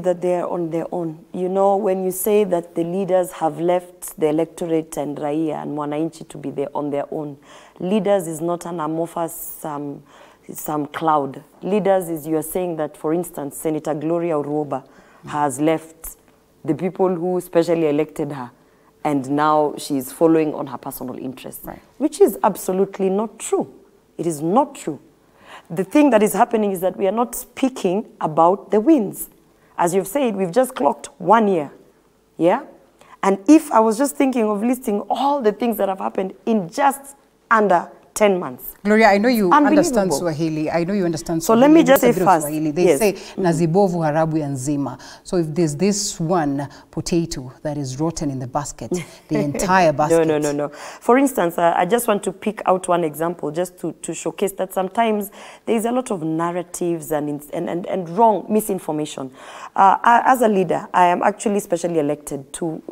that they are on their own. You know, when you say that the leaders have left the electorate and Raia and Mwananchi to be there on their own, leaders is not an amorphous some cloud. Leaders is, you are saying that, for instance, Senator Gloria Orwoba has left the people who specially elected her, and now she is following on her personal interests, which is absolutely not true. It is not true. The thing that is happening is that we are not speaking about the wins. As you've said, we've just clocked 1 year, yeah? And if I was just thinking of listing all the things that have happened in just under 10 months. Gloria, I know you understand Swahili. I know you understand Swahili. So let me just say first. They say, nazibovu harabu ya nzima. So if there's this one potato that is rotten in the basket, the entire basket. No. For instance, I just want to pick out one example just to showcase that sometimes there is a lot of narratives and wrong misinformation. As a leader, I am actually specially elected to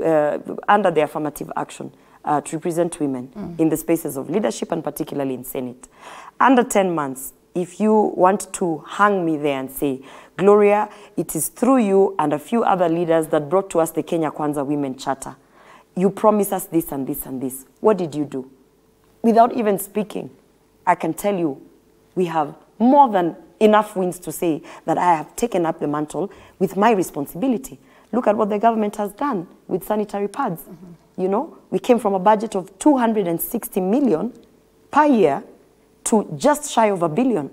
under the affirmative action. To represent women in the spaces of leadership and particularly in Senate. Under 10 months, if you want to hang me there and say, Gloria, it is through you and a few other leaders that brought to us the Kenya Kwanza Women Charter. You promised us this and this and this. What did you do? Without even speaking, I can tell you, we have more than enough wins to say that I have taken up the mantle with my responsibility. Look at what the government has done with sanitary pads. You know, we came from a budget of 260 million per year to just shy of $1 billion.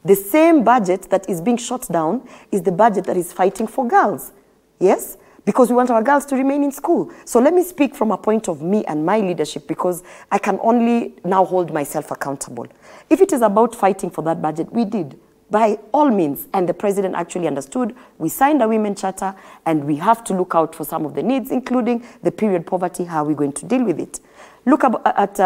The same budget that is being shot down is the budget that is fighting for girls. Yes? Because we want our girls to remain in school. So let me speak from a point of me and my leadership, because I can only now hold myself accountable. If it is about fighting for that budget, we did. By all means, and the president actually understood, we signed a women charter and we have to look out for some of the needs, including the period poverty, how we're going to deal with it. Look at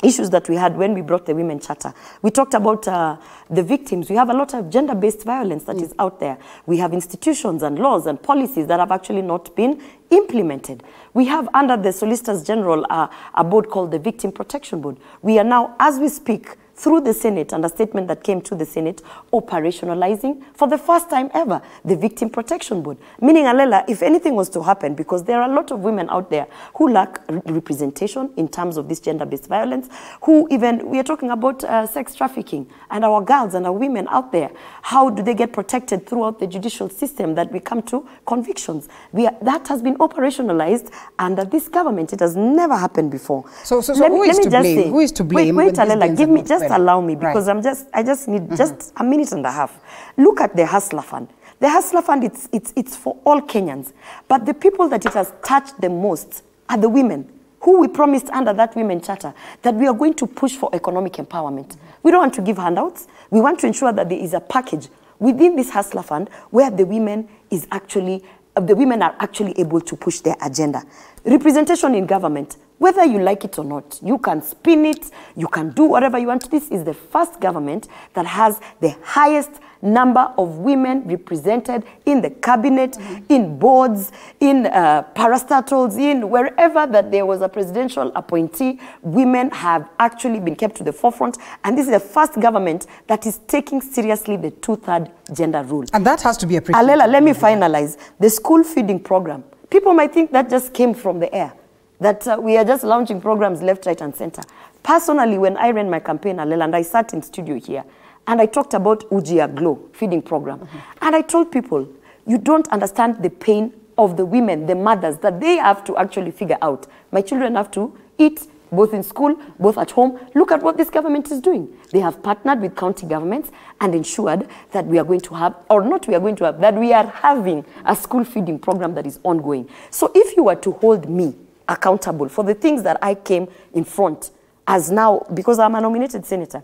issues that we had when we brought the women charter. We talked about the victims. We have a lot of gender-based violence that is out there. We have institutions and laws and policies that have actually not been implemented. We have under the Solicitors General a board called the Victim Protection Board. We are now, as we speak, through the Senate and a statement that came to the Senate, operationalizing for the first time ever the Victim Protection Board. Meaning, Alela, if anything was to happen, because there are a lot of women out there who lack representation in terms of this gender-based violence, who even, we are talking about sex trafficking, and our girls and our women out there, how do they get protected throughout the judicial system that we come to convictions? That has been operationalized under this government. It has never happened before. So who is to blame? Who is to blame? Wait, Alela, give me just allow me, because I just need just a minute and a half. Look at the Hustler Fund. The Hustler Fund, it's for all Kenyans. But the people that it has touched the most are the women, who we promised under that women charter that we are going to push for economic empowerment. We don't want to give handouts. We want to ensure that there is a package within this Hustler Fund where the women are actually able to push their agenda. Representation in government, whether you like it or not, you can spin it, you can do whatever you want. This is the first government that has the highest number of women represented in the cabinet, in boards, in parastatals, in wherever that there was a presidential appointee. Women have actually been kept to the forefront, and this is the first government that is taking seriously the 2/3 gender rule. And that has to be appreciated. Alela, let me finalize. The school feeding program. People might think that just came from the air, that we are just launching programs left, right, and center. Personally, when I ran my campaign, Alela, and I sat in studio here, and I talked about Ujia Glow feeding program. And I told people, you don't understand the pain of the women, the mothers, that they have to actually figure out. My children have to eat, both in school, both at home. Look at what this government is doing. They have partnered with county governments and ensured that we are going to have, or not we are going to have, that we are having a school feeding program that is ongoing. So if you were to hold me accountable for the things that I came in front as now, because I'm a nominated senator,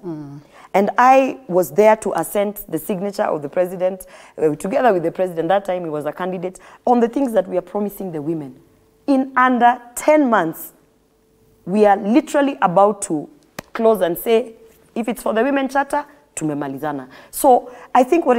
and I was there to assent the signature of the president, together with the president, that time he was a candidate, on the things that we are promising the women. In under 10 months, we are literally about to close and say, if it's for the women charter, tumemalizana. So I think what